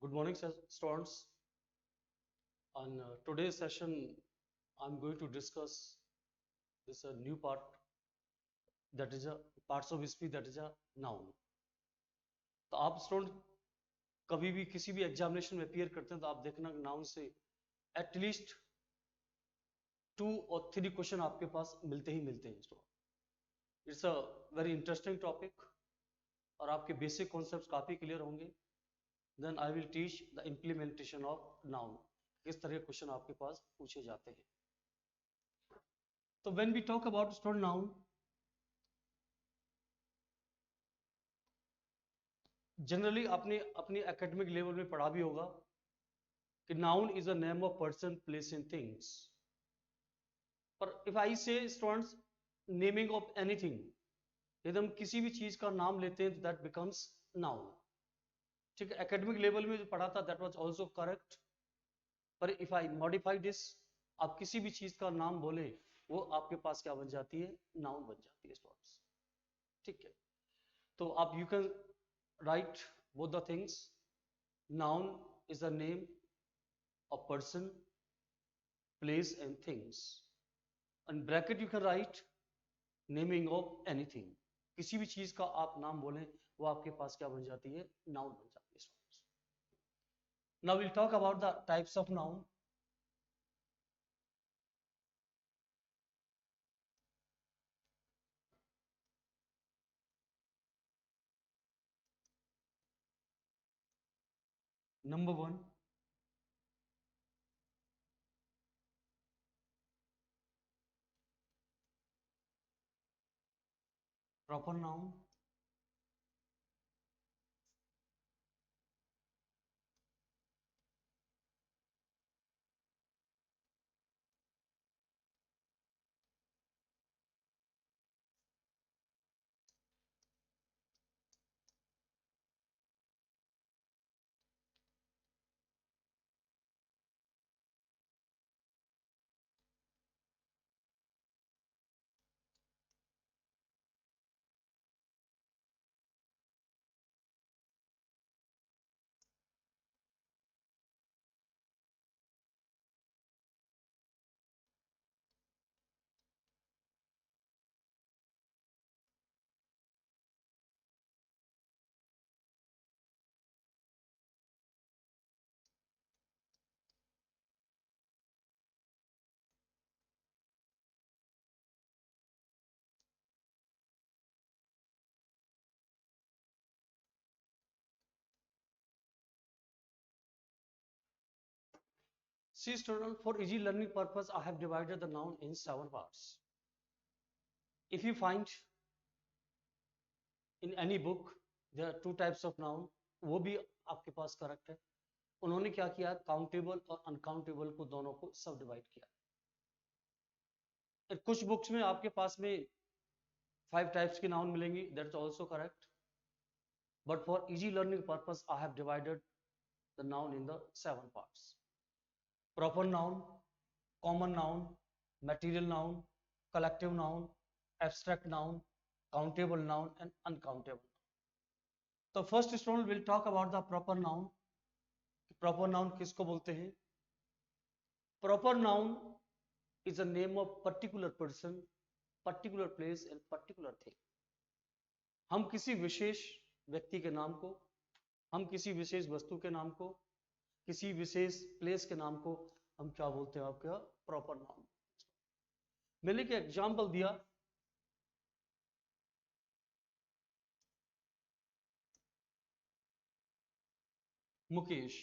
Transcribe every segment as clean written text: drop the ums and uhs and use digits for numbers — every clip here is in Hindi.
Good morning, students. On today's session, I'm going to discuss this new part that is a parts of speech that is a noun. तो आप स्टूडेंट कभी भी किसी भी एग्जामिनेशन में अपीयर करते हैं तो आप देखना नाउन से एटलीस्ट 2 और 3 क्वेश्चन आपके पास मिलते ही मिलते हैं student. It's a very interesting topic और आपके बेसिक कॉन्सेप्ट्स काफ़ी क्लियर होंगे. Then I will teach the implementation of noun. किस तरह के क्वेश्चन आपके पास पूछे जाते हैं. तो when we talk about student noun, generally आपने अपनी एकेडमिक लेवल में पढ़ा भी होगा कि noun is a name of person, place and things. पर if I say students naming of anything, यदि हम किसी भी चीज का नाम लेते हैं तो दैट बिकम्स नाउन. ठीक है, एकेडमिक लेवल में जो पढ़ा था दैट वाज आल्सो करेक्ट. पर इफ आई मॉडिफाई दिस, आप किसी भी चीज का नाम बोले वो आपके पास क्या बन जाती है, नाउन बन जाती है स्टूडेंट्स. ठीक है, तो आप you can right both the things. Noun is a name of person, place and things. And bracket you can right naming of anything. किसी भी चीज का आप नाम बोलें वो आपके पास क्या बन जाती है, नाउन बन जाती है. Now will talk about the types of noun. Number 1, proper noun. See student, for easy learning purpose, I have divided the noun in 7 parts. If you find in any book there are 2 types of noun, वो भी आपके पास करेक्ट है. उन्होंने क्या किया, काउंटेबल और अनकाउंटेबल को दोनों को सब डिवाइड किया. कुछ बुक्स में आपके पास में 5 टाइप्स की नाउन मिलेंगी, that's also correct. But for easy learning purpose I have divided the noun in the 7 parts. Proper noun, common noun, material noun, collective noun, abstract noun, countable noun and uncountable. तो first student will talk about the proper noun. Proper noun किसको बोलते हैं? Proper noun is a name of particular person, particular place and particular thing. हम किसी विशेष व्यक्ति के नाम को, हम किसी विशेष वस्तु के नाम को, किसी विशेष प्लेस के नाम को हम क्या बोलते हैं, आपका प्रॉपर नाउन. मैंने एक एग्जाम्पल दिया, मुकेश.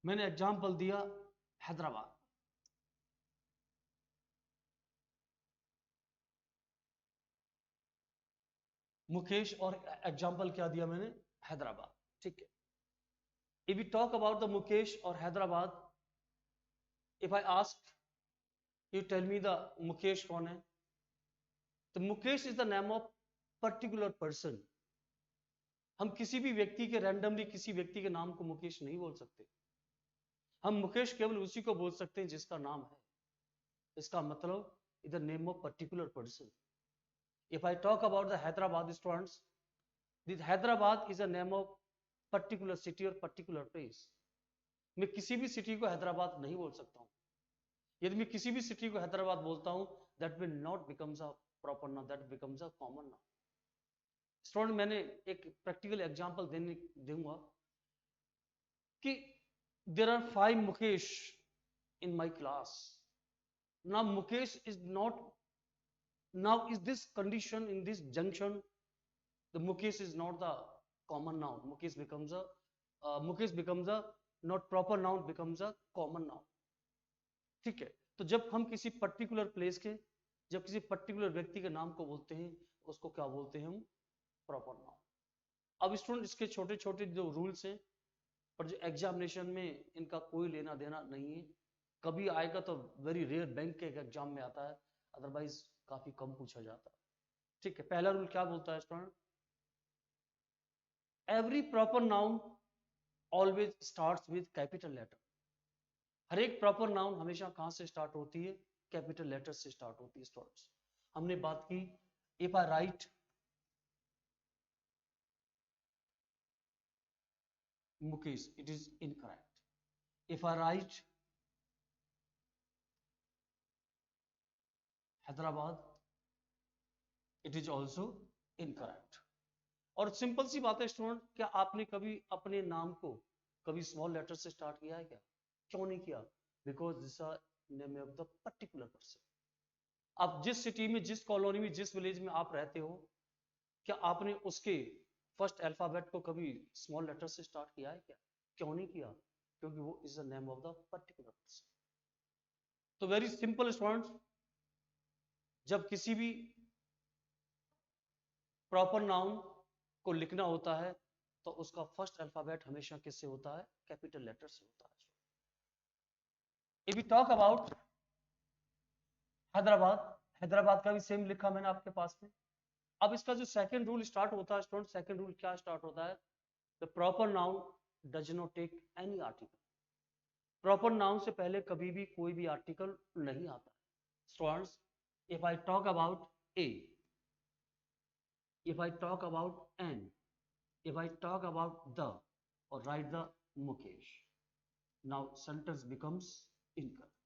मैंने एग्जाम्पल दिया हैदराबाद. मुकेश और एग्जाम्पल क्या दिया मैंने, हैदराबाद. ठीक है. If you talk about the Mukesh और Hyderabad, if I ask you tell me the Mukesh कौन है, तो Mukesh is the name of particular person. हम किसी भी व्यक्ति के रैंडमली किसी व्यक्ति के नाम को मुकेश नहीं बोल सकते. हम मुकेश केवल उसी को बोल सकते हैं जिसका नाम है. इसका मतलब is the name of particular person. If I talk about the Hyderabad students, this Hyderabad is a name of particular city और पर्टिकुलर प्लेस। मैं किसी भी सिटी को हैदराबाद नहीं बोल सकता हूँ। यदि मैं किसी भी सिटी को हैदराबाद बोलता हूँ, that will not becomes a proper noun, that becomes a common noun. Student, मैंने एक प्रैक्टिकल एग्जांपल दूंगा कि there are 5 Mukesh in my class. Now Mukesh is not, now is this condition in this junction, the mukesh is not the common noun, mukesh becomes a not proper noun, becomes a common noun। ठीक है, तो जब हम किसी पर्टिकुलर प्लेस के, जब किसी पर्टिकुलर व्यक्ति के नाम को बोलते हैं, उसको क्या बोलते हैं हम? Proper noun. अब स्टूडेंट, इसके छोटे छोटे जो रूल्स हैं, पर जो एग्जामिनेशन में इनका कोई लेना देना नहीं है। कभी आएगा तो वेरी रेयर बैंक के एग्जाम में आता है, अदरवाइज काफी कम पूछा जाता है। ठीक है, पहला रूल क्या बोलता है student? Every proper noun always starts with capital letter. हर एक प्रॉपर नाउन हमेशा कहां से स्टार्ट होती है? कैपिटल लेटर से स्टार्ट होती है स्टूडेंट्स। हमने बात की, if I right Mukesh, it is incorrect. If I right Hyderabad, it is also incorrect. और सिंपल सी बात है स्टूडेंट, क्या आपने कभी अपने नाम को कभी स्मॉल लेटर से स्टार्ट किया है क्या? क्यों नहीं किया? Because this are name of the particular person. आप जिस सिटी में, जिस कॉलोनी में, जिस विलेज में आप रहते हो, क्या आपने उसके फर्स्ट अल्फाबेट को कभी स्मॉल लेटर से स्टार्ट किया है क्या? क्यों नहीं किया? क्योंकि वो is the name of the particular person. तो वेरी सिंपल स्टूडेंट्स, जब किसी भी प्रॉपर नाउन को लिखना होता है तो उसका फर्स्ट अल्फाबेट हमेशा किससे होता है? कैपिटल लेटर से होता है। If you talk about Hyderabad, Hyderabad का भी सेम लिखा मैंने आपके पास में। अब इसका जो सेकंड रूल स्टार्ट होता है स्टूडेंट, सेकंड रूल क्या स्टार्ट होता है? The proper noun does not take any article. Proper noun से पहले कभी भी कोई भी आर्टिकल नहीं आता। Students, if I talk about a, if I talk about N, if I talk about the, or write the Mukesh, now sentence becomes incorrect।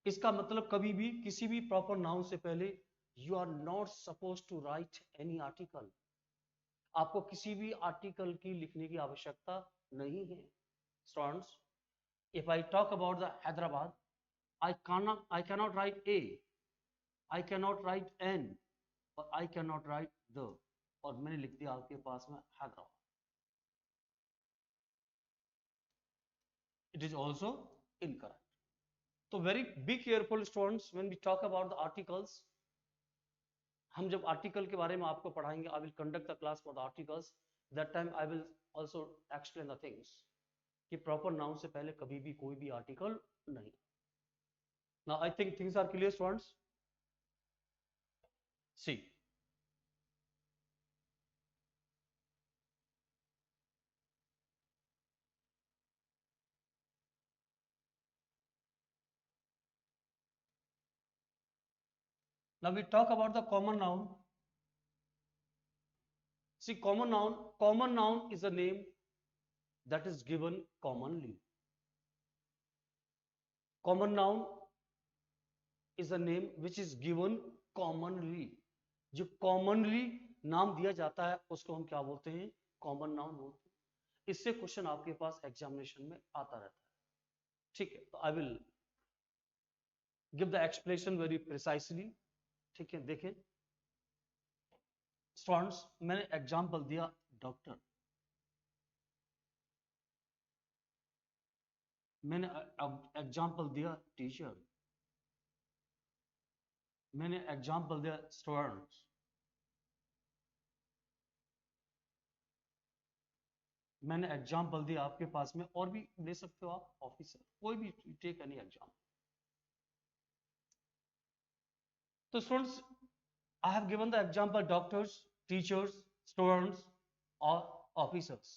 इसका मतलब कभी भी किसी भी प्रॉपर नाउन से पहले you are not suppose to write any article. आपको किसी भी आर्टिकल की लिखने की आवश्यकता नहीं है। Students, if I talk about the Hyderabad, I cannot write A, I cannot write N, और I cannot write the, और मैंने लिख दिया आपके पास में Hyderabad. It is also incorrect। तो very be careful students when we talk about the articles। हम जब आर्टिकल के बारे में आपको पढ़ाएंगे, I will conduct the class for the articles, that time I will also explain the things कि प्रॉपर नाउन से पहले कभी भी कोई भी आर्टिकल नहीं। Now I think things are clear students। See, now we talk about the common noun। See, common noun is a name that is given commonly। Common noun is a name which is given commonly। जो commonly नाम दिया जाता है उसको हम क्या बोलते हैं? कॉमन नाउन बोलते हैं। इससे क्वेश्चन आपके पास एग्जामिनेशन में आता रहता है। ठीक है, तो आई will give the explanation very precisely. ठीक है, देखें स्टूडेंट्स, मैंने एग्जांपल दिया डॉक्टर, मैंने एग्जांपल दिया टीचर, मैंने एग्जांपल दिया स्टूडेंट्स, मैंने एग्जांपल दिया आपके पास में, और भी ले सकते हो आप, ऑफिसर, कोई भी टेक एनी एग्जांपल। तो students, I have given the example doctors, teachers, students और ऑफिसर्स।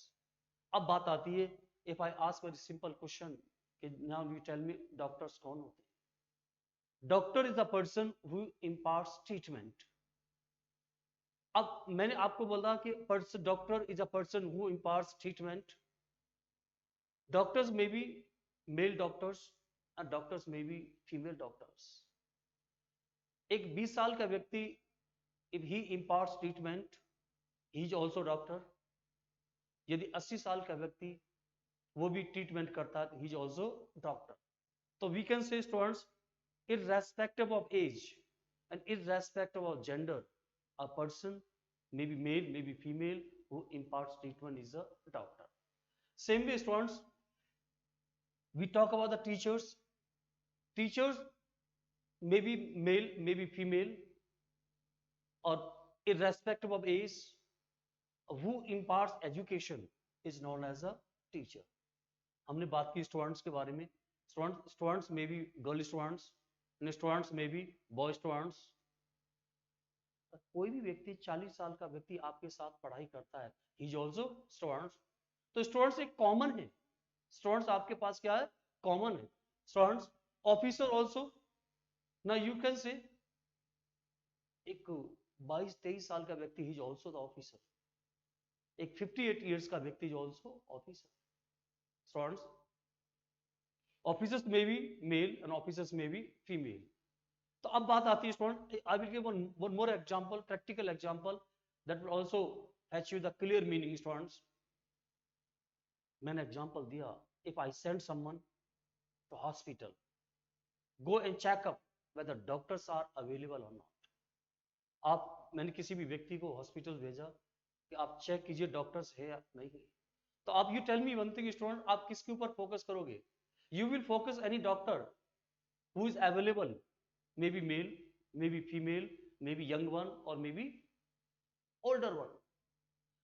अब बात आती है, if I ask very simple question कि now you tell me doctors कौन होते हैं? Doctor is the person who imparts treatment. अब मैंने आपको बोला कि person doctor is a person who imparts treatment. Doctors may be male doctors and doctors may be female doctors. एक 20 साल का व्यक्ति, if he imparts treatment, he is also doctor. यदि 80 साल का व्यक्ति वो भी ट्रीटमेंट करता है, he is also doctor. तो we can say students, irrespective of age and irrespective of gender, a person may be male, may be female, who imparts treatment is a doctor. Same way students, we talk about the teachers. Teachers may be male, may be female, or irrespective of age, who imparts education is known as a teacher. हमने बात की स्टूडेंट्स के बारे में. स्टूडेंट्स में भी गर्ल स्टूडेंट्स, स्टूडेंट्स में भी बॉय स्टूडेंट्स. कोई भी व्यक्ति 40 साल का व्यक्ति आपके साथ पढ़ाई करता है, ही इज ऑल्सो स्टूडेंट्स. तो स्टूडेंट्स एक कॉमन है. स्टूडेंट्स आपके पास क्या है? कॉमन है. Students officer also. ना यू कैन से एक 22-23 साल का व्यक्ति, he is also the officer. एक 58 ईयर्स का व्यक्ति is also officer. Students officers में भी मेल एंड ऑफिसर्स में भी फीमेल. तो अब बात आती है student, I will give one more example, practical example that will also hatch you the clear meaning. Students मैंने एग्जांपल दिया, if I send someone to hospital, go and check up whether doctors are available or not. मैंने किसी भी व्यक्ति को हॉस्पिटल भेजा कि आप चेक कीजिए डॉक्टर्स है या नहीं है. तो आप you tell me one thing student, आप किसके ऊपर फोकस करोगे? You will focus any doctor who is available, maybe male, maybe female, maybe young one और मे बी ओल्डर वन.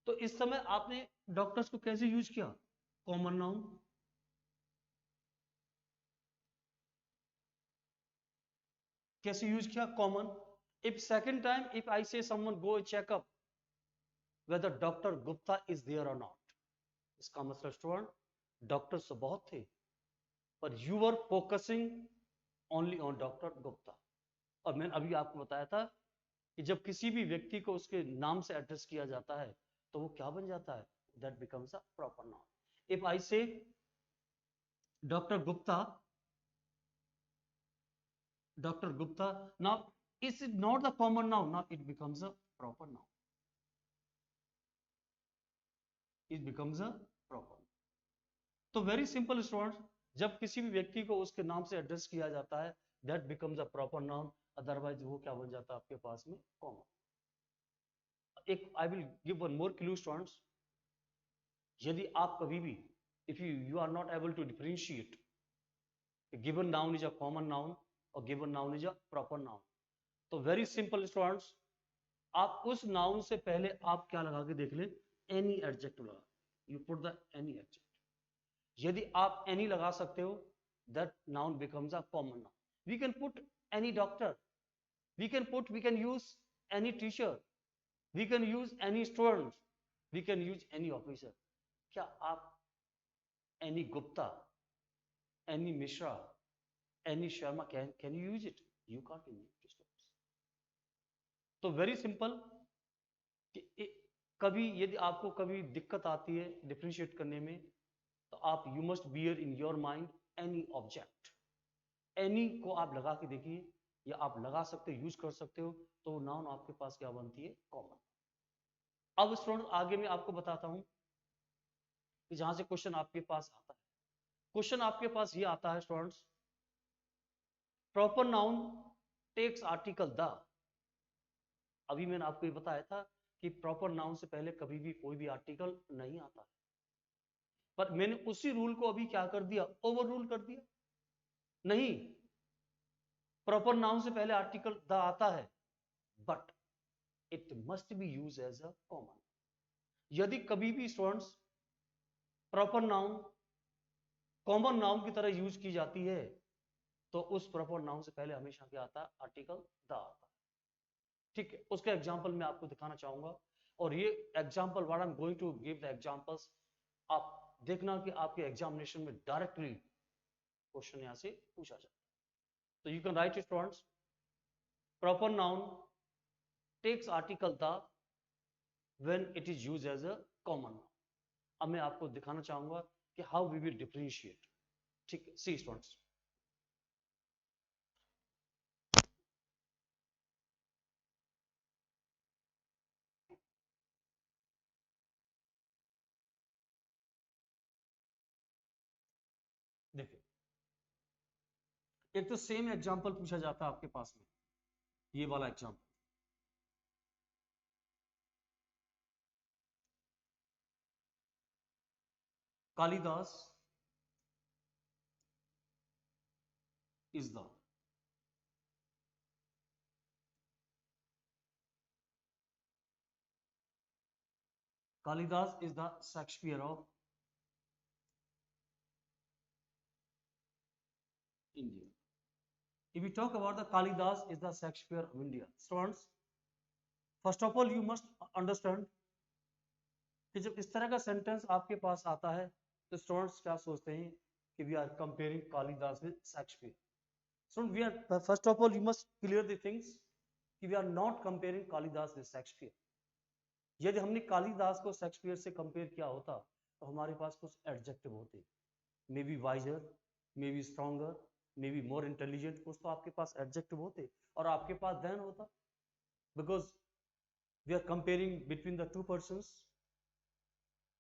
तो इस समय आपने डॉक्टर्स को कैसे यूज किया? Common noun. कैसे यूज किया? Common. If second time if I say someone go checkup whether doctor Gupta is there और नॉट, इसका मतलब स्टूडेंट डॉक्टर्स तो बहुत थे, पर you were focusing only on doctor Gupta. और मैंने अभी आपको बताया था कि जब किसी भी व्यक्ति को उसके नाम से एड्रेस किया जाता है तो वो क्या बन जाता है? That becomes a proper noun. If I say doctor Gupta, Dr. Gupta, now is it not the common noun? Now it becomes a proper noun. It becomes a proper noun. तो very simple students, जब किसी भी व्यक्ति को उसके नाम से एड्रेस किया जाता है, that becomes a proper noun. Otherwise वो क्या बन जाता है आपके पास में? common. एक I will give one more clue students. यदि आप कभी भी if you are not able to differentiate a given noun is a common noun or given noun is a proper noun, तो वेरी सिंपल स्टूडेंट्स, आप उस नाउन से पहले आप क्या लगा के देख ले? एनी एडजेक्टिव लगा. You put the any adjective. यदि आप एनी लगा सकते हो, that noun becomes a common noun. We can put any doctor, we can use any teacher, we can use any student, we can use any officer. क्या आप any Gupta, any Mishra, any Sharma can you use it? You can't use it. तो वेरी सिंपल कि कभी यदि आपको कभी दिक्कत आती है डिफरेंशिएट करने में, तो आप you must bear in your mind any object. Any को आप लगा के देखिए, या आप लगा सकते हो, यूज कर सकते हो, तो नाउन आपके पास क्या बनती है? कॉमन. अब स्टूडेंट आगे मैं आपको बताता हूं कि जहां से क्वेश्चन आपके पास आता है. क्वेश्चन आपके पास ये आता है students, proper noun takes article the. अभी मैंने आपको ये बताया था कि प्रॉपर नाउन से पहले कभी भी कोई भी आर्टिकल नहीं आता है, पर मैंने उसी रूल को अभी क्या कर दिया? ओवर रूल कर दिया. नहीं, प्रॉपर नाउन से पहले आर्टिकल द आता है, but it must be use as a common. यदि कभी भी students proper noun common noun की तरह यूज की जाती है, तो उस प्रॉपर नाउन से पहले हमेशा क्या आता है? आर्टिकल द आता है. ठीक है, उसका एग्जाम्पल मैं आपको दिखाना चाहूंगा. और ये example what I am going to give the examples, आप देखना कि आपके एग्जामिनेशन में डायरेक्टली क्वेश्चन यहां से पूछा जाता है. तो you can write students, proper noun takes article the when it is used as a common noun. अब मैं आपको दिखाना चाहूंगा कि how we will differentiate. ठीक है, सी स्टूडेंट्स, देखिए एक तो सेम एग्जांपल पूछा जाता है आपके पास में, ये वाला example, Kalidas is the Kalidas is the Shakespeare of India. If we talk about the Kalidas is the Shakespeare of India. Students, first of all you must understand कि जब इस तरह का सेंटेंस आपके पास आता है तो स्टूडेंट्स क्या सोचते हैं कि we are comparing Kalidas with Shakespeare. Student, we are first of all you must clear the things कि we are not comparing Kalidas with Shakespeare. यदि हमने कालिदास को शेक्सपियर से कंपेयर किया होता तो हमारे पास कुछ एडजेक्टिव होते, may be wiser, may be stronger, may be more intelligent, कुछ तो आपके पास एडजेक्टिव होते और आपके पास देन होता, because we are comparing between the two persons.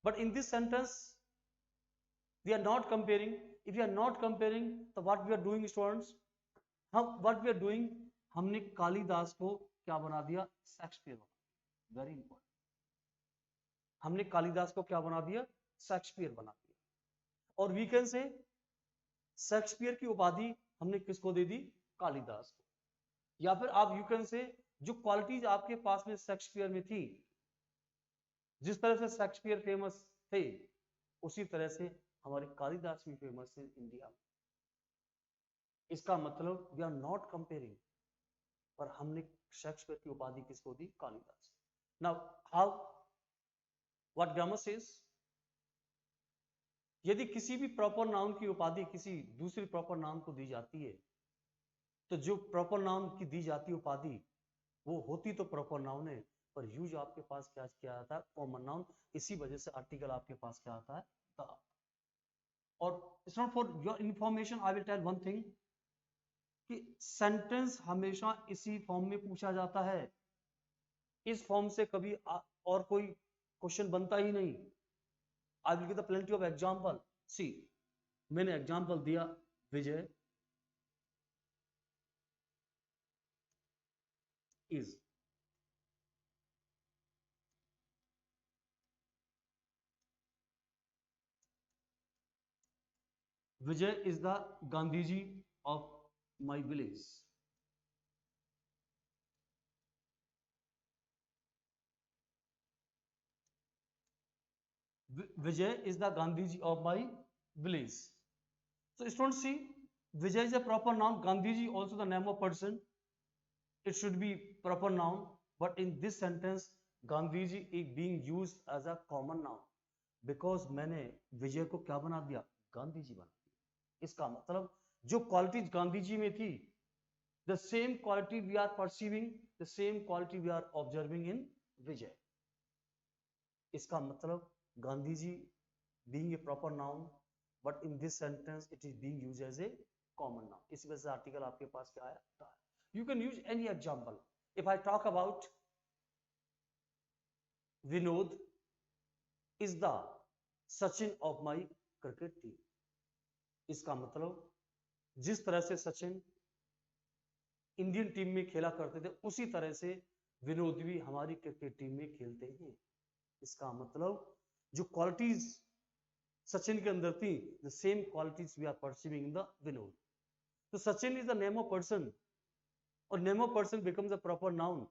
But in this sentence we are not comparing. If you are not comparing तो what we are doing students, हम व्हाट वी आर डूइंग, हमने कालिदास को क्या बना दिया, शेक्सपियर बना दिया. वेरी इंपॉर्टेंट, हमने कालिदास को क्या बना दिया, शेक्सपियर बना दिया. और वी कैन से शेक्सपियर की उपाधि हमने किसको दे दी, कालिदास को. या फिर आप यू कैन से जो क्वालिटीज आपके पास में शेक्सपियर में थी, जिस तरह से शेक्सपियर फेमस थे उसी तरह से हमारे कालिदास भी फेमस है इंडिया में. इसका मतलब वी आर नॉट कंपेयरिंग, पर हमने शेक्सपियर की उपाधि किसको दी, Kalidas. Now how, what grammar says, यदि किसी भी प्रॉपर नाउन की उपाधि किसी दूसरी प्रॉपर नाउन को दी जाती है तो जो प्रॉपर नाउन की दी जाती उपाधि वो होती तो प्रॉपर नाउन है, पर यूज आपके पास क्या किया जाता है, कॉमन नाउन. इसी वजह से आर्टिकल आपके पास क्या आता है, द. और it's not for your information, I will tell one thing कि सेंटेंस हमेशा इसी फॉर्म में पूछा जाता है. इस फॉर्म से कभी और कोई क्वेश्चन बनता ही नहीं. I will give the plenty of example. See, मैंने एग्जाम्पल दिया विजय is. Vijay is the Gandhiji of my village. Vijay is the Gandhiji of my village. So students see, Vijay is a proper noun. Gandhiji also the name of person. It should be proper noun. But in this sentence, Gandhiji is being used as a common noun. Because मैंने विजय को क्या बना दिया, गांधीजी बना दिया. इसका मतलब जो क्वालिटीज गांधी जी में थी, the same quality we are perceiving, the same quality we are observing in विजय. इसका मतलब Gandhi ji being a proper noun, but in this sentence it is being used as a common noun. इस वजह से आर्टिकल आपके पास क्या आया, you can use any example. If I talk about Vinod is the Sachin of my cricket team. इसका मतलब जिस तरह से सचिन इंडियन टीम में खेला करते थे उसी तरह से विनोद भी हमारी क्रिकेट टीम में खेलते हैं. इसका मतलब जो क्वालिटीज सचिन के अंदर थी, the same qualities we are perceiving in the Vinod. तो Sachin is the name of person और name of person becomes a proper noun.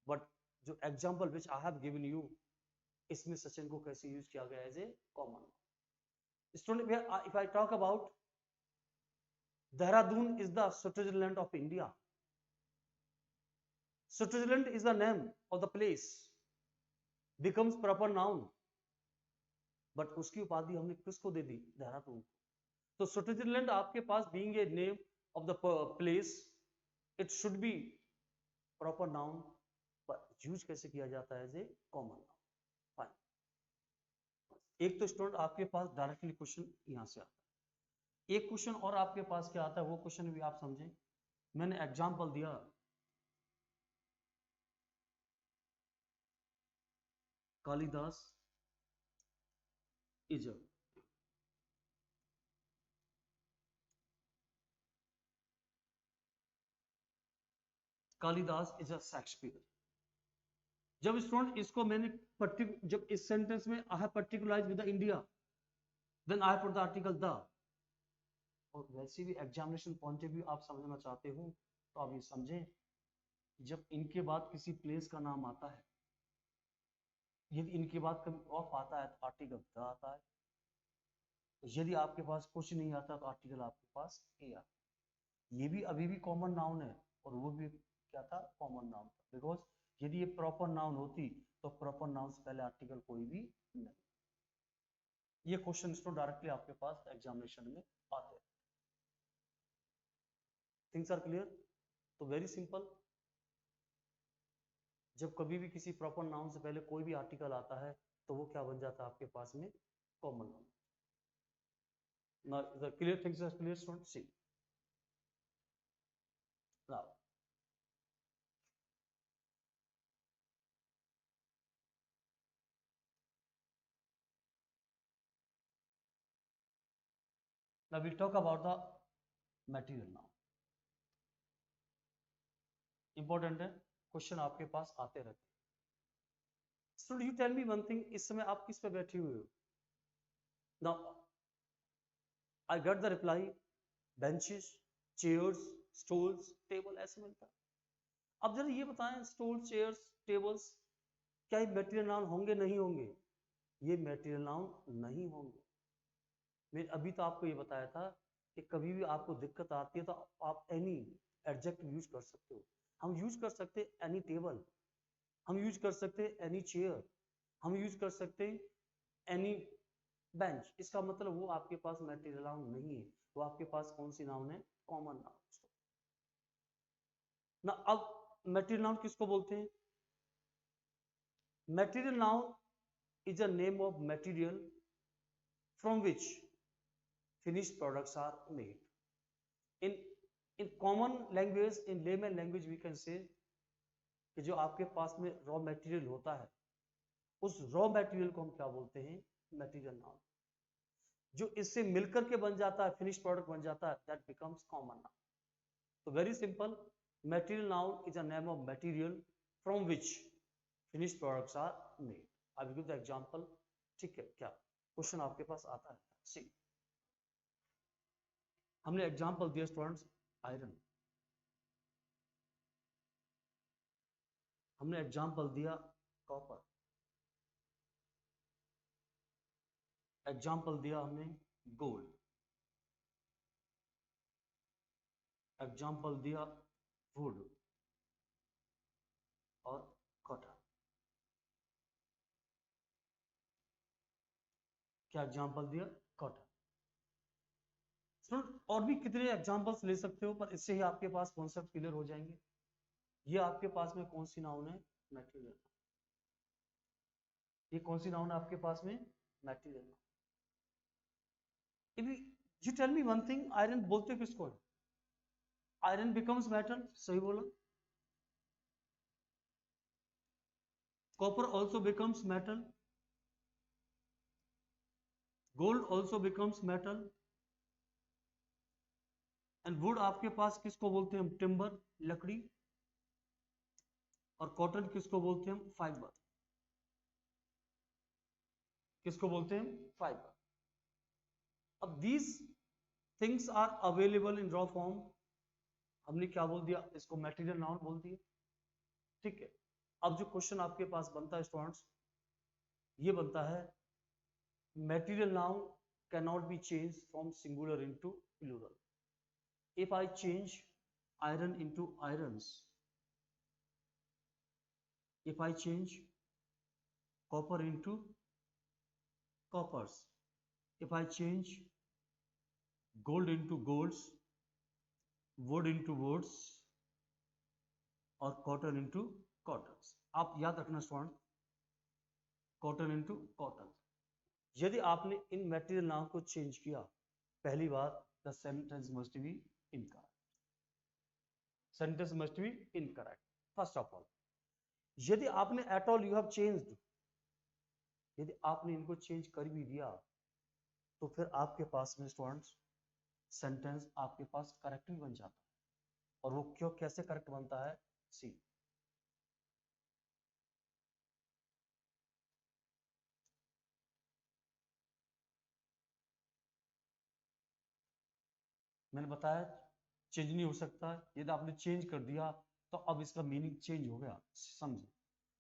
But जो example which I have given you, इसमें सचिन को कैसे यूज किया गया as a common. Student, if I talk about Dehradun is the Switzerland of India. Switzerland is the name of the place, becomes proper noun, but उसकी उपाधि हमने किसको दे दी, देहरादून. तो स्विट्जरलैंड आपके पास being a name of the place, it should be proper noun, पर यूज कैसे किया जाता है as a common noun. Fine. एक तो स्टूडेंट आपके पास डायरेक्टली क्वेश्चन यहाँ से आता है, एक क्वेश्चन और आपके पास क्या आता है वो क्वेश्चन भी आप समझें। मैंने एग्जाम्पल दिया, Kalidas is a, Kalidas is a Shakespeare. जब स्टूडेंट इसको मैंने जब इस सेंटेंस में I have particularised with the India, then I put the article the. और वैसे भी एग्जामिनेशन पॉइंट ऑफ व्यू आप समझना चाहते हो तो आप ये समझें, जब इनके बाद किसी प्लेस का नाम आता है, यदि इनके बाद कभी ऑफ आता है तो आर्टिकल द आता है, यदि आपके पास कुछ नहीं आता तो आर्टिकल आपके पास ए आता है। ये भी अभी भी कॉमन नाउन है और वो भी क्या था, कॉमन नाउन था, बिकॉज यदि ये प्रॉपर नाउन होती तो प्रॉपर नाउन से पहले आर्टिकल कोई भी नहीं। ये क्वेश्चन तो डायरेक्टली आपके पास एग्जामिनेशन में आते हैं। Things are clear? तो वेरी सिंपल, जब कभी भी किसी प्रॉपर नाउन से पहले कोई भी आर्टिकल आता है तो वो क्या बन जाता है आपके पास में, common noun. Now the clear things are clear student, see now now we'll talk about the material now। Important है, क्वेश्चन आपके पास आते रहते हैं। Student you tell me one thing, इस समय आप किस पे बैठे हुए हो? Now I get the reply, benches, chairs, stools, table, ऐसे मिलता है। अब जरा ये बताएं, स्टूल, चेयर्स, टेबल्स क्या ये मटेरियल नाउन होंगे नहीं होंगे? ये मटेरियल नाउन नहीं होंगे। मैं अभी तो आपको ये बताया था कि कभी भी आपको दिक्कत आती है तो आप एनी एडजेक्टिव यूज कर सकते हो। हम यूज कर सकते हैं एनी टेबल, हम यूज कर सकते हैं एनी चेयर, हम यूज कर सकते हैं एनी बेंच। इसका मतलब वो आपके पास मटेरियल नाउन नहीं है, वो आपके पास कौन सी नाउन है, कॉमन नाउन ना। अब मटेरियल नाउन किसको बोलते हैं? Material noun is a name of material from which finished products are made. In common language, in layman language we can say कि जो आपके पास में रॉ मटेरियल होता है, उस रॉ मटेरियल को हम क्या बोलते हैं, मटेरियल नाउन। जो इससे मिलकर के बन जाता है, फिनिश प्रोडक्ट बन जाता है, दैट बिकम्स कॉमन नाउन। तो very simple, material noun is a name of material from which finish products are made. I will give the example. ठीक है, क्या क्वेश्चन आपके पास आता है? सी, हमने एग्जांपल दिया स्टूडेंट्स, आयरन। हमने एग्जांपल दिया कॉपर। एग्जांपल दिया हमने गोल्ड। एग्जांपल दिया वुड और कॉटन। क्या एग्जांपल दिया? कॉटन। और भी कितने एग्जांपल्स ले सकते हो, पर इससे ही आपके पास कॉन्सेप्ट क्लियर हो जाएंगे। ये आपके पास में कौन सी नाउन है, मटेरियल। ये कौन सी नाउन है आपके पास में, material. You tell me one thing, iron बोलते किसको है? आयरन बिकम्स मेटल, सही बोला। Copper also becomes metal, gold also becomes metal, and wood आपके पास किसको बोलते हैं हम, टिम्बर, लकड़ी। और कॉटन किसको बोलते हैं हम, फाइबर। किसको बोलते हैं, फाइबर। अब these things are available in raw form. हमने क्या बोल दिया, इसको मटेरियल नाउन बोल दिया। ठीक है, अब जो क्वेश्चन आपके पास बनता है स्टूडेंट्स, ये बनता है, material noun can not be change from singular into plural. If I change iron into irons, if I change copper into coppers, if I change gold into golds, wood into woods, or cotton into cotton. आप याद रखना स्टूडेंट, कॉटन इनटू कॉटन। यदि आपने इन मटेरियल नाउन को चेंज किया, पहली बात, the sentence must be incorrect. Sentence must be incorrect first of all. यदि आपने at all you have changed, यदि आपने इनको चेंज कर भी दिया, तो फिर आपके पास में स्टूडेंट्स सेंटेंस आपके पास करेक्ट भी बन जाता है। और वो क्यों, कैसे करेक्ट बनता है, सी। मैंने बताया चेंज नहीं हो सकता। यदि आपने चेंज कर दिया तो अब इसका मीनिंग चेंज हो गया। समझे,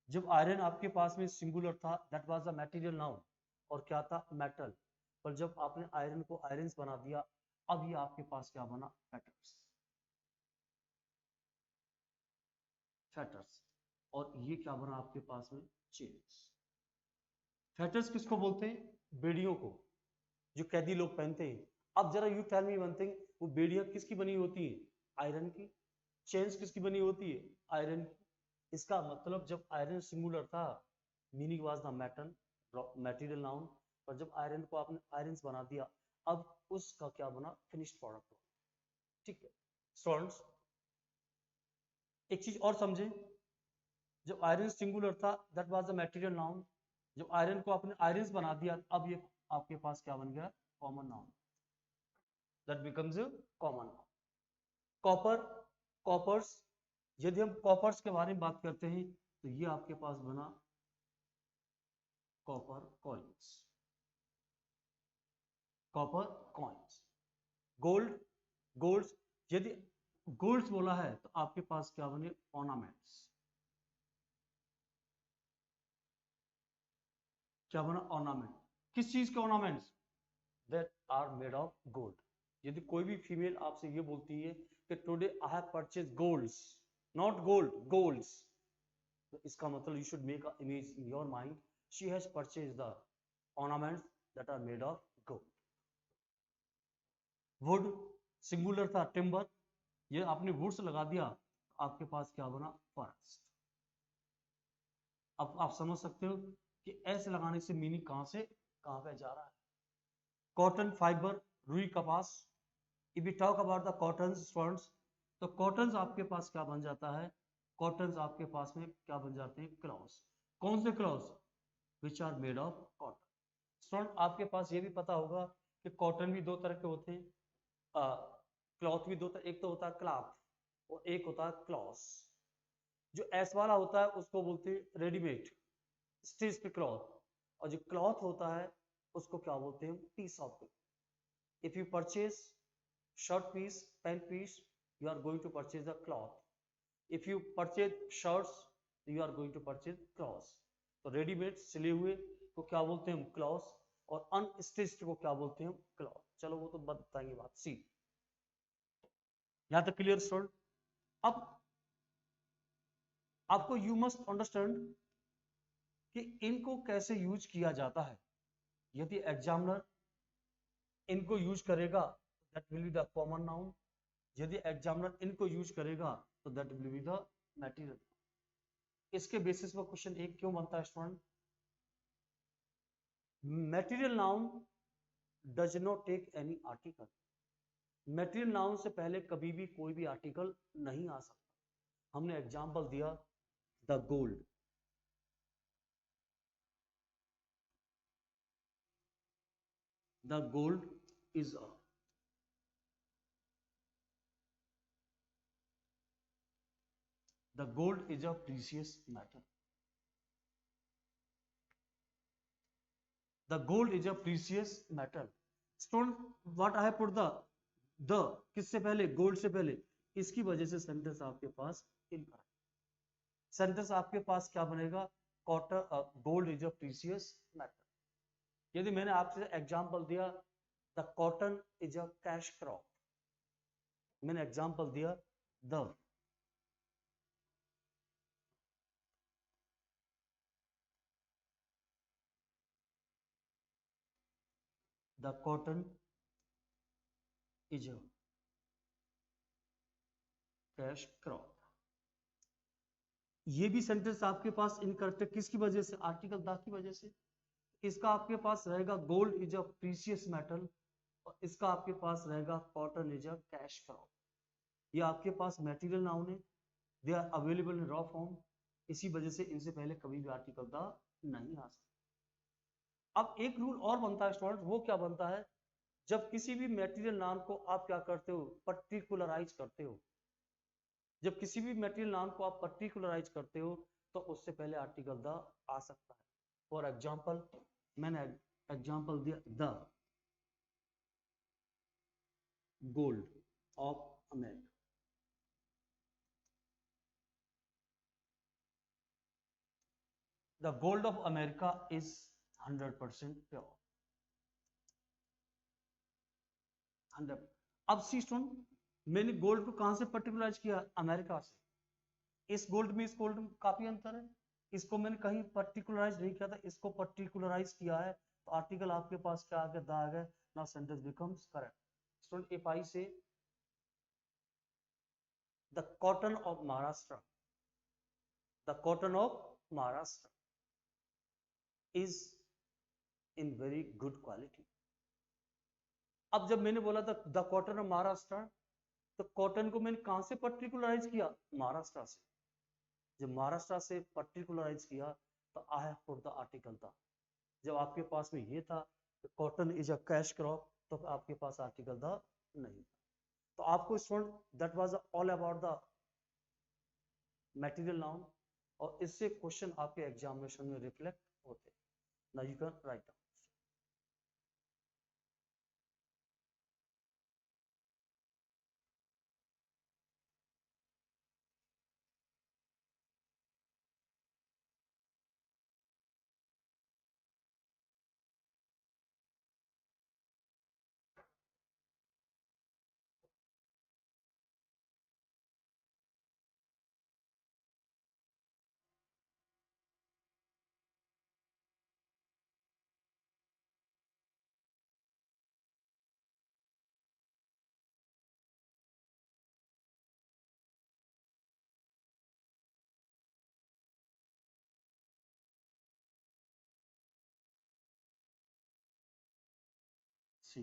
जब आयरन आपके पास में सिंगुलर था, that was the material noun, और क्या था, मेटल। पर जब आपने आयरन को आयरन्स बना दिया, अब ये आपके पास क्या बना, फेटर्स। फेटर्स। और ये क्या बना आपके पास में, चेन्स। फेटर्स किसको बोलते हैं, बेड़ियों को, जो कैदी लोग पहनते हैं। अब जरा you tell me one thing, वो बेड़ियां किसकी बनी होती है, आयरन की। चेन्स किसकी बनी होती है, आयरन की। इसका मतलब जब आयरन सिंगुलर था, meaning was the metal, material noun. और जब आयरन को आपने आयरन्स बना दिया, अब उसका क्या बना, फिनिश्ड प्रोडक्ट। ठीक है स्टूडेंट्स, एक चीज और समझे, जब आयरन सिंगुलर था, that was the material noun. जब आयरन को आपने आयरन्स बना दिया, अब ये आपके पास क्या बन गया, common noun, that becomes common noun. Copper, coppers, यदि हम कॉपर्स के बारे में बात करते हैं, तो ये आपके पास बना copper coins. Copper coins. Gold, golds, यदि गोल्ड्स बोला है तो आपके पास क्या बने, ऑर्नामेंट्स। क्या बना, ऑर्नामेंट। किस चीज के ornaments, that are made of gold. यदि कोई भी फीमेल आपसे ये बोलती है कि today I have purchase golds, not gold, golds, तो इसका मतलब you should make a image in your mind, she has purchase the ornaments that are made of gold. Wood, singular था, टिम्बर, ये आपने वुड्स लगा दिया, आपके पास क्या बना, फॉरेस्ट। अब आप समझ सकते हो कि ऐसे लगाने से मीनिंग कहां से कहां पे जा रहा है। कॉटन फाइबर, रुई कपास। If we talk about the cotton students, तो कॉटन आपके पास क्या बन जाता है, कॉटन आपके पास में क्या बन जाते हैं, क्लॉथ्स। कौन से clothes, which are made of cotton. Student आपके पास ये भी पता होगा कि कॉटन भी दो तरह के होते हैं, क्लॉथ भी दो तरह, एक तो होता है क्लॉथ और एक होता है क्लॉथ। जो एस वाला होता है उसको बोलते हैं रेडीमेड स्टिच्ड क्लॉथ, और जो क्लॉथ होता है उसको क्या बोलते हैं, piece of cloth. If you purchase shirt piece, pant piece, you are going to purchase the cloth. If you purchase shirts, you are going to purchase cloths. तो रेडीमेड सिले हुए को क्या बोलते हैं हम, क्लॉथ, और अनस्टिच्ड को क्या बोलते हैं हम, क्लॉथ। चलो वो तो बताएंगे बात, सी। यहां तक क्लियर स्टूडेंट। अब आपको यू मस्ट अंडरस्टैंड कि इनको कैसे यूज किया जाता है। यदि एग्जामिनर इनको यूज करेगा, that will be the common noun. यदि एग्जामिनर इनको यूज करेगा, तो that will be the material. इसके बेसिस पर क्वेश्चन एक क्यों बनता है student, material noun does not take any article. Material noun से पहले कभी भी कोई भी आर्टिकल नहीं आ सकता। हमने एग्जांपल दिया, the gold, the gold is a, the gold is a precious metal. The gold is a precious metal. Student what I have put the किससे पहले, गोल्ड से पहले, इसकी वजह से सेंटेंस आपके पास इनकरेक्ट। सेंटेंस आपके पास क्या बनेगा, cotton, gold is a precious metal. यदि मैंने आपसे एग्जांपल दिया, the cotton is a cash crop, मैंने एग्जांपल दिया, the cotton is a cash crop. ये भी सेंटेंस आपके पास इनकरेक्ट है, किसकी वजह से? आर्टिकल द की वजह से। इसका आपके पास रहेगा gold is a precious metal, और इसका आपके पास रहेगा cotton is a cash crop. ये आपके पास मटेरियल नाउन है, they are available in raw form, इसी वजह से इनसे पहले कभी भी आर्टिकल द नहीं आ सकता। अब एक रूल और बनता है स्टूडेंट, वो क्या बनता है? जब किसी भी मटेरियल नाउन को आप क्या करते हो? पर्टिकुलराइज करते हो। जब किसी भी मटेरियल नाउन को आप पर्टिकुलराइज करते हो तो उससे पहले आर्टिकल द आ सकता है। फॉर एग्जाम्पल, मैंने एग्जाम्पल दिया the gold of America. The gold of America is 100% pure. 100। अब सी स्टूडेंट, मैंने गोल्ड को कहां से पर्टिकुलराइज किया? अमेरिका से। इस गोल्ड में इस गोल्ड में काफी अंतर है। इसको मैंने कहीं पर्टिकुलराइज नहीं किया था, इसको पर्टिकुलराइज किया है, तो आर्टिकल आपके पास क्या आ गया? द आ गया। Now sentence becomes correct. Student, if I say the cotton of Maharashtra, the cotton of Maharashtra is in very good quality. अब जब मैंने बोला था द कॉटन ऑफ महाराष्ट्र, तो कॉटन को मैंने कहां से पर्टिकुलराइज किया? महाराष्ट्र से। जब महाराष्ट्र से पर्टिकुलराइज किया तो I have put the article था। जब आपके पास में ये था cotton is a cash crop, तो आपके पास आर्टिकल द नहीं था। तो आपको student that was all about the material noun, और इससे क्वेश्चन आपके एग्जामिनेशन में रिफ्लेक्ट होते। Now you can write down. See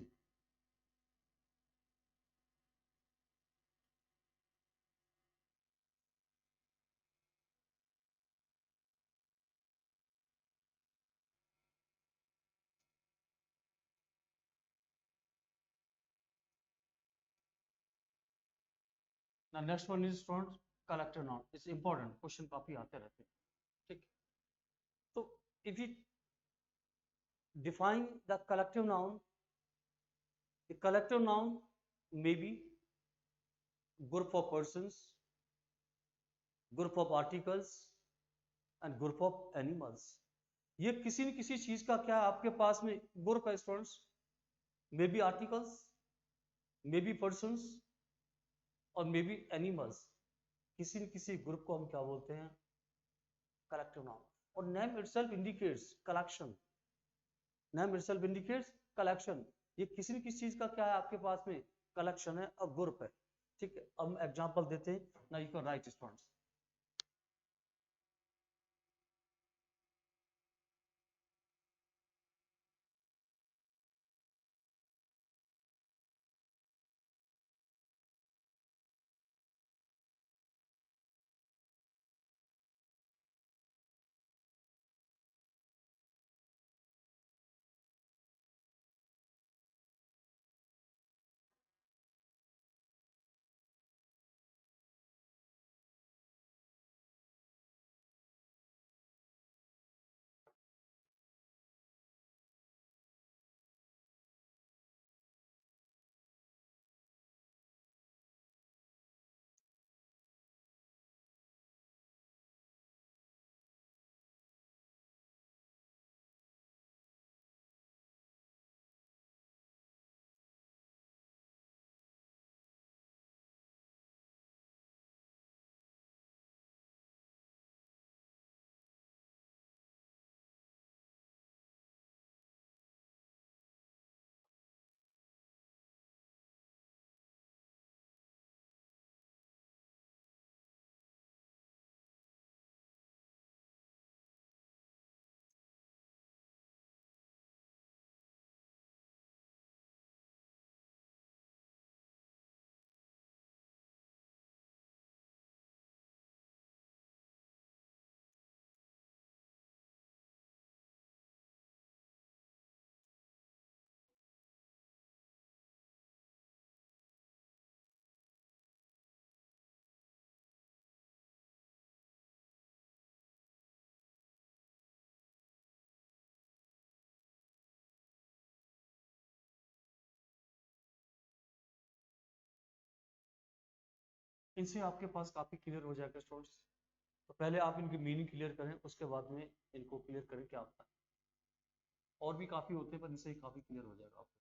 ना, next one is student collective noun. It's important, question काफी आते रहते हैं। ठीक। तो if you define the collective noun, the collective noun may be group of persons, group of articles and group of animals। ये किसी न किसी चीज का क्या आपके पास में ग्रुप है students, may be articles, may be persons और मे बी एनिमल्स। किसी न किसी ग्रुप को हम क्या बोलते हैं? Collective noun. और name itself indicates collection, name itself indicates collection. ये किसी न किसी चीज का क्या है आपके पास में? कलेक्शन है और ग्रुप है। ठीक है, हम एग्जांपल देते हैं। Now you can write students. इनसे आपके पास काफी क्लियर हो जाएगा स्टूडेंट्स। तो पहले आप इनकी मीनिंग क्लियर करें, उसके बाद में इनको क्लियर करें क्या होता है। और भी काफी होते हैं पर इनसे ही काफी क्लियर हो जाएगा आपको।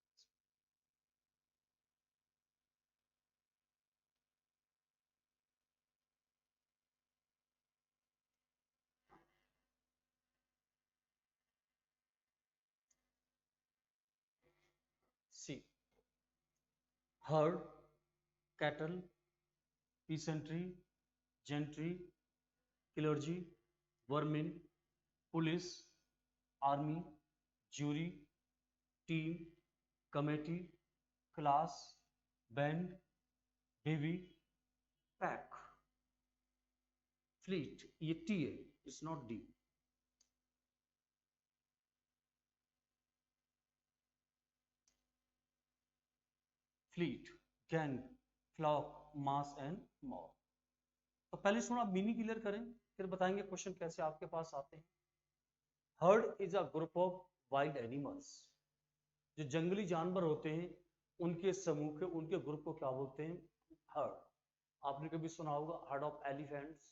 See, herd, cattle, peasantry, gentry, clergy, vermin, police, army, jury, team, committee, class, band, bevy, pack, fleet. ये T है, it's not D. Fleet, gang, flock, mass and mob. तो पहले सुनो, आप मीनिंग क्लियर करें, फिर बताएंगे क्वेश्चन कैसे आपके पास आते हैं। Heard is a group of wild animals, जो जंगली जानवर होते हैं उनके समूह के, उनके ग्रुप को क्या बोलते हैं? हर्ड। आपने कभी सुना होगा heard of elephants,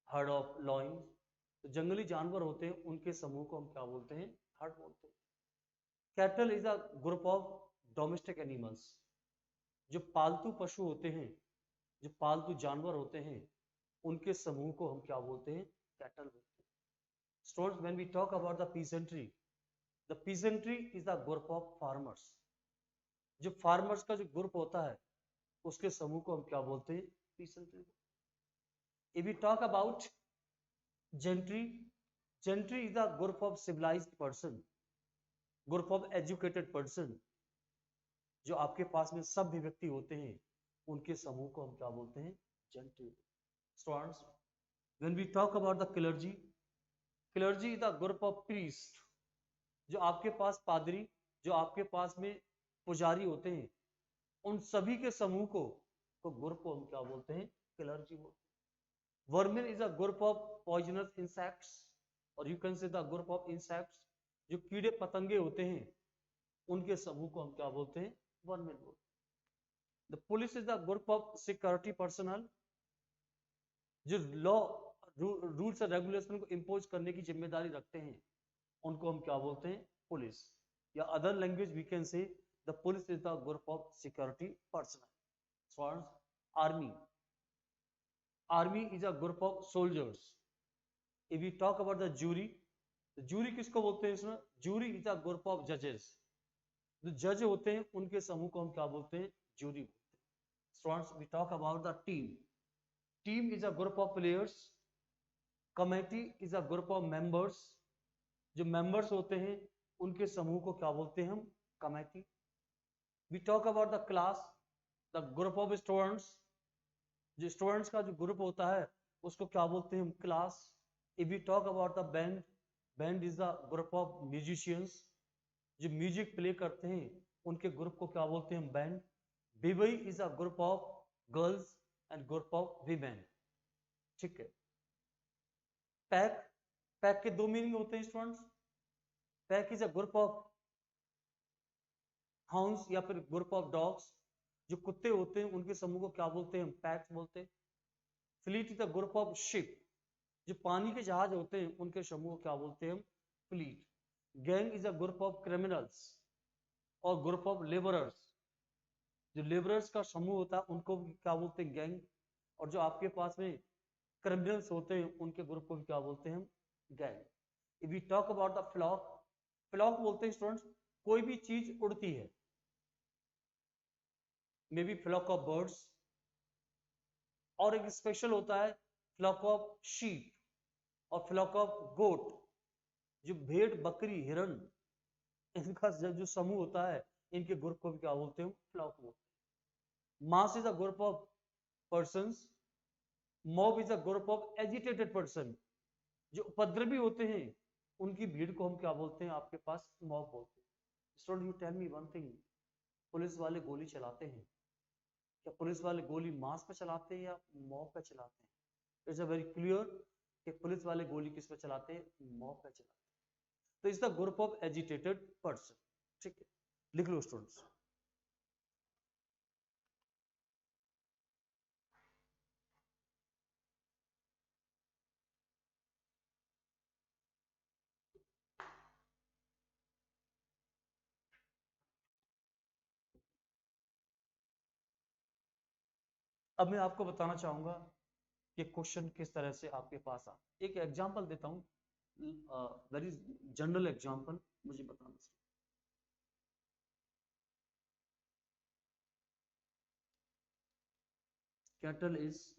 heard of lions. तो जंगली जानवर होते हैं उनके समूह को हम क्या बोलते हैं? हर्ड बोलते हैं। Cattle is a group of domestic animals, जो पालतू पशु होते हैं, जो पालतू जानवर होते हैं, उनके समूह को हम क्या बोलते हैं? कैटल बोलते हैं। Students, when we talk about the peasantry, the peasantry is the group of farmers, जो फार्मर्स का जो ग्रुप होता है उसके समूह को हम क्या बोलते हैं? Peasantry. If we talk about gentry, gentry is the group of civilized person, group of educated person, जो आपके पास में सभ्य व्यक्ति होते हैं, उनके समूह को हम क्या बोलते हैं? Gentry. Students, when we talk about the clergy, clergy is the group of priest, जो आपके पास पादरी, जो आपके पास में पुजारी होते हैं, उन सभी के समूह को, तो ग्रुप को हम क्या बोलते हैं? क्लर्जी बोलते हैं। Vermin is a group of poisonous insects, और you can say the group of insects, जो कीड़े पतंगे होते हैं, उनके समूह को हम क्या बोलते हैं? वर्मिन बोलते हैं। The police is the group of security personal, जो लॉ रूल्स और रेगुलेशन को इम्पोज करने की जिम्मेदारी रखते हैं, उनको हम क्या बोलते हैं? पुलिस। या other language we can say the police is the group of security personnel. Army, army is a group of soldiers. If we talk about the jury, jury किसको बोलते हैं इसमें? Jury is a group of जजेस, जो जज होते हैं उनके समूह को हम क्या बोलते हैं? जूरी बोलते हैं। Students, we talk about the team, team is a group of players. Committee is a group of members, जो मेंबर्स होते हैं उनके समूह को क्या बोलते हैं हम? Committee. We talk about the class, the group of students, जो स्टूडेंट्स का जो ग्रुप होता है उसको क्या बोलते हैं हम? Class. If we talk about the band, band is the group of musicians, जो म्यूजिक प्ले करते हैं उनके ग्रुप को क्या बोलते हैं हम? Band. Bevy is a group of girls and group of women. ठीक है। पैक, पैक के दो मीनिंग होते हैं students. Pack is a group of hounds या फिर ग्रुप ऑफ डॉग्स, जो कुत्ते होते हैं उनके समूह को क्या बोलते हैं? हम पैक्स बोलते हैं। Fleet is a group of ship, जो पानी के जहाज होते हैं उनके समूह को क्या बोलते हैं? हम fleet. Gang is a group of criminals और ग्रुप ऑफ लेबरर्स, जो लेबरर्स का समूह होता है उनको क्या बोलते हैं? गैंग। और जो आपके पास में क्रिमिनल्स होते हैं उनके ग्रुप को भी क्या बोलते हैं? हम gang. If we talk about the flock, flock बोलते हैं स्टूडेंट्स कोई भी चीज उड़ती है, may be flock of birds, और एक स्पेशल होता है फ्लॉक ऑफ शीप और फ्लॉक ऑफ गोट, जो भेड़, बकरी, हिरन, इनका जो समूह होता है, इनके ग्रुप को भी क्या बोलते हैं? फ्लॉक बोलते हैं। Mass is a group of persons, mob is a group of agitated person, जो उपद्रवी होते हैं उनकी भीड़ को हम क्या बोलते हैं? आपके पास मॉब बोलते हैं। Student, you tell me one thing, police वाले गोली चलाते हैं, क्या पुलिस वाले गोली मास पे चलाते हैं या मॉब पे चलाते हैं? इट्स अ वेरी क्लियर कि पुलिस वाले गोली किस पे चलाते हैं? मॉब पे चलाते हैं। तो is the group of agitated person. ठीक है, लिख लो स्टूडेंट्स। अब मैं आपको बताना चाहूंगा कि क्वेश्चन किस तरह से आपके पास आ। एक एग्जांपल देता हूं, वेरी जनरल एग्जांपल, मुझे बताना। Cattle is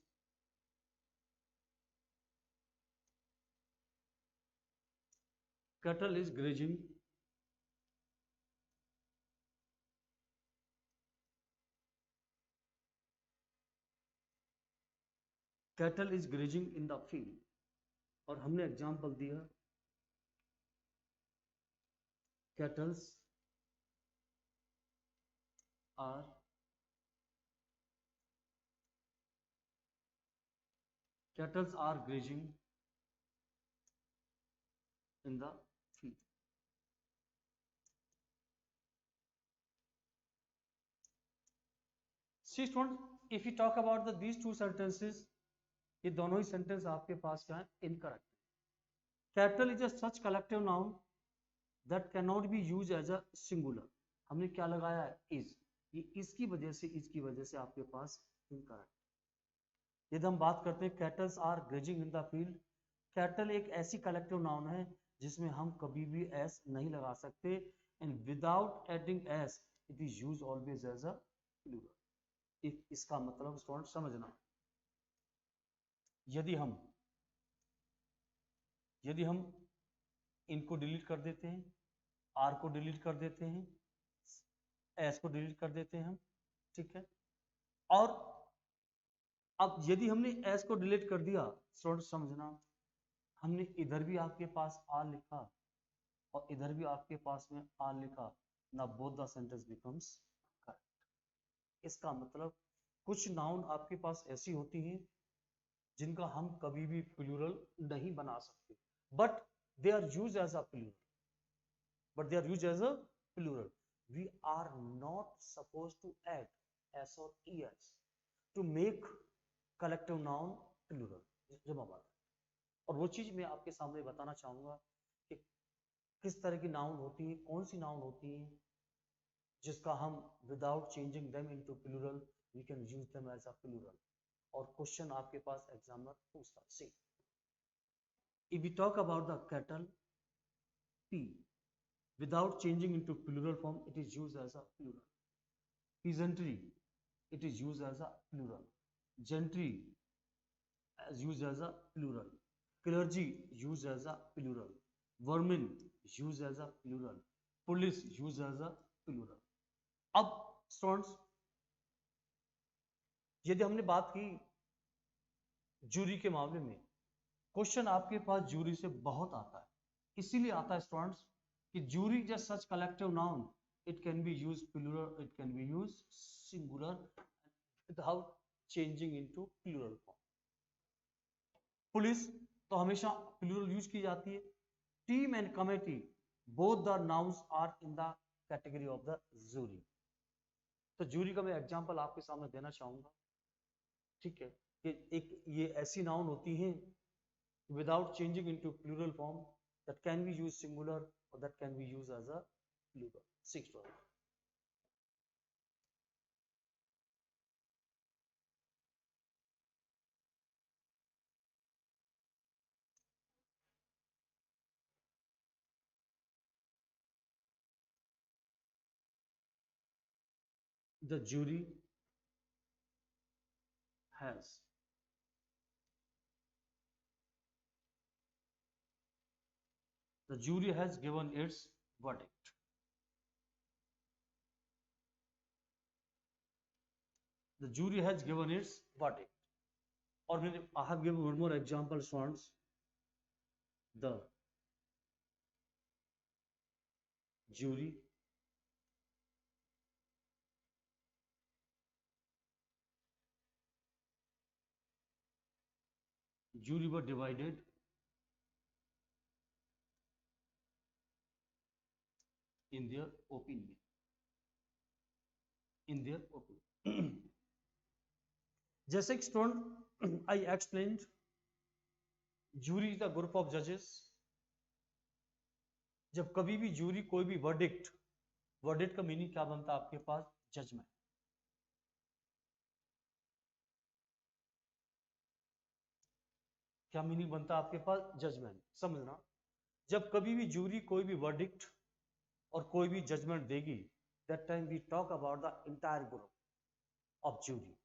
grazing in the field, और हमने एग्जांपल दिया cattles are grazing in the field. See students, if you talk about these two sentences, ये दोनों ही सेंटेंस आपके पास क्या है, incorrect. Cattle is a such collective noun that can not be use as a singular. हमने क्या लगाया है, इज। ये इसकी वजह से आपके पास इनकरेक्ट। यदि हम बात करते हैं cattles are grazing in the field, cattle एक ऐसी कलेक्टिव नाउन है जिसमें हम कभी भी एस नहीं लगा सकते, and without adding S it is use always as a plural. इसका मतलब स्टूडेंट समझना, यदि हम इनको डिलीट कर देते हैं, आर को डिलीट कर देते हैं, एस को डिलीट कर देते हैं हम, ठीक है। और अब यदि हमने एस को डिलीट कर दिया, स्टूडेंट समझना, हमने इधर भी आपके पास आर लिखा और इधर भी आपके पास में आर लिखा, ना both the sentence becomes correct. इसका मतलब कुछ नाउन आपके पास ऐसी होती हैं जिनका हम कभी भी प्लूरल नहीं बना सकते, but they are used as a plural. We are not supposed to add s or es to make collective noun plural. जमा बात, और वो चीज मैं आपके सामने बताना चाहूंगा कि किस तरह की नाउन होती है, कौन सी नाउन होती है जिसका हम without changing them into plural we can use them as a plural. और क्वेश्चन आपके पास एग्जामिनर पूछता है। See, if we talk about the cattle P, without changing into plural form, it is used as a plural. Peasantry, it is used as a plural. Gentry, used as a plural. Clergy, used as a plural. Vermin, used as a plural. Police, used as a plural. अब स्टूडेंट्स, यदि हमने बात की जूरी के मामले में, क्वेश्चन आपके पास जूरी से बहुत आता है, इसीलिए आता है स्टूडेंट्स कि jury just such collective noun, it can be use plural, it can be use singular without changing into plural form. Police तो हमेशा प्लूरल यूज की जाती है। Team and committee, both the nouns are in the category of the jury. तो जूरी का मैं एग्जांपल आपके सामने देना चाहूंगा, ठीक है, कि एक ये ऐसी नाउन होती हैं without changing into plural form that can be used singular or that can be used as a plural. 6 The jury has given its verdict. The jury has given its verdict. Or I have given one more example, students. The jury were divided in their opinion. जैसे student I explained, jury is the group of जजेस। जब कभी भी जूरी कोई भी वर्डिक्ट का मीनिंग क्या बनता है आपके पास, जजमेंट। क्या मीनिंग बनता है आपके पास? जजमेंट। समझना, जब कभी भी जूरी कोई भी वर्डिक्ट और कोई भी जजमेंट देगी, that time we talk about the entire group of jury,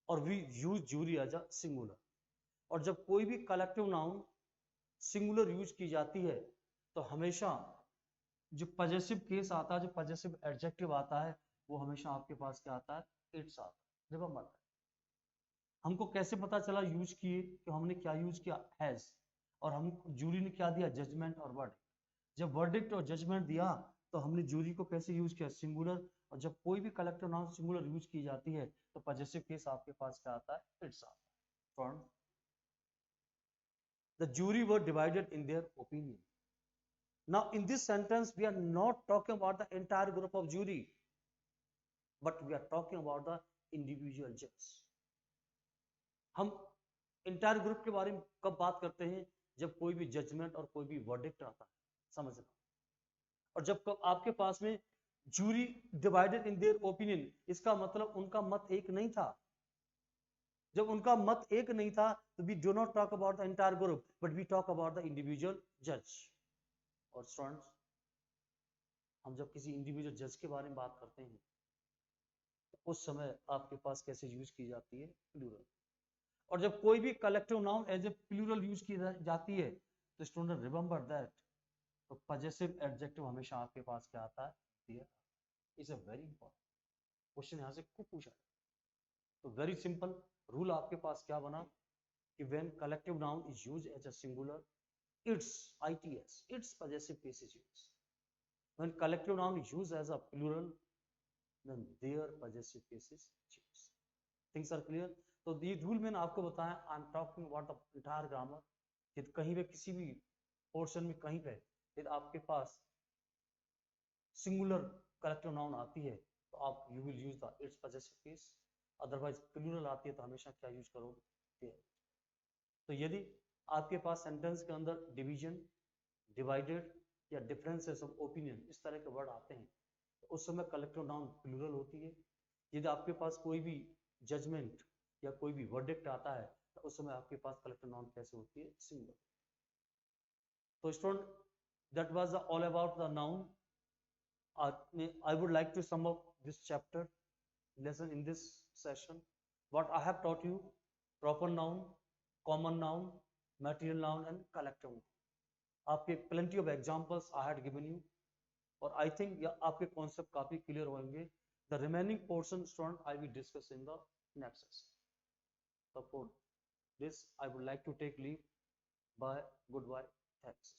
और we use jury as a singular. और जब कोई भी कलेक्टिव नाउन सिंगुलर यूज की जाती है तो हमेशा जो पजेसिव केस आता है, जो पजेसिव एडजेक्टिव आता है, वो हमेशा आपके पास क्या आता है? इट्स आता है। रिमेंबर, हमको कैसे पता चला यूज किए कि हमने क्या यूज किया? हैज। और हम जूरी ने क्या दिया? जजमेंट और वर्डिक्ट। जब वर्डिक्ट और जजमेंट दिया तो हमने जूरी को कैसे यूज किया? सिंगुलर। और जब कोई भी कलेक्टिव नाउन सिंगुलर यूज की जाती है तो पजेसिव केस आपके पास क्या आता है? इट्स आता है। The jury were divided in their opinion. Now, in this sentence, we are not talking about the entire group of jury, but we are talking about the individual judge. हम entire group के बारे में कब बात करते हैं? जब कोई भी जजमेंट और कोई भी वर्डिक्ट आता है। समझना। और जब आपके पास में jury divided in their opinion, इसका मतलब उनका मत एक नहीं था। जब उनका मत एक नहीं था तो we do not talk about the entire group, but we talk about the individual जज। और स्टूडेंट्स, हम जब किसी इंडिविजुअल जज के बारे में बात करते हैं तो उस समय आपके पास कैसे यूज की जाती है? प्लूरल। और जब कोई भी collective noun as a plural use की जाती है तो स्टूडेंट रिमेंबर दैट, तो पजेसिव एडजेक्टिव हमेशा आपके पास क्या आता है? Their. Is a very important question, यहाँ से खूब पूछा है। तो वेरी सिंपल रूल आपके पास क्या बना कि when collective noun is used as a singular, its its possessive case is used. When collective noun is used as a plural, then their possessive case is used. Things are clear? तो ये रूल मैंने आपको बताया। I am talking about the entire grammar. यदि कहीं पे किसी भी पोर्शन में कहीं पे यदि आपके पास सिंगुलर कलेक्टिव नाउन आती है तो आप you will use the its possessive case. Otherwise plural आती है तो हमेशा क्या यूज करोगे? तो यदि आपके पास सेंटेंस के अंदर डिवीजन, डिवाइडेड या डिफरेंसेस ऑफ ओपिनियन इस तरह के वर्ड आते हैं तो उस समय कलेक्टिव नाउन प्लूरल होती है। यदि आपके पास कोई भी जजमेंट या कोई भी वर्डिक्ट आता है तो उस समय आपके पास कलेक्टिव नाउन कैसे होती है? सिंगुलर। तो student, that was all about the noun. I would like to sum up this chapter lesson in this session. What I have taught you: proper noun, common noun, material noun and collective noun. आपके plenty of examples I had given you, और I think आपके concept काफी clear होंगे। The remaining portion, student, I will discuss in the next session. So for this, I would like to take leave. Bye. Goodbye. Thanks.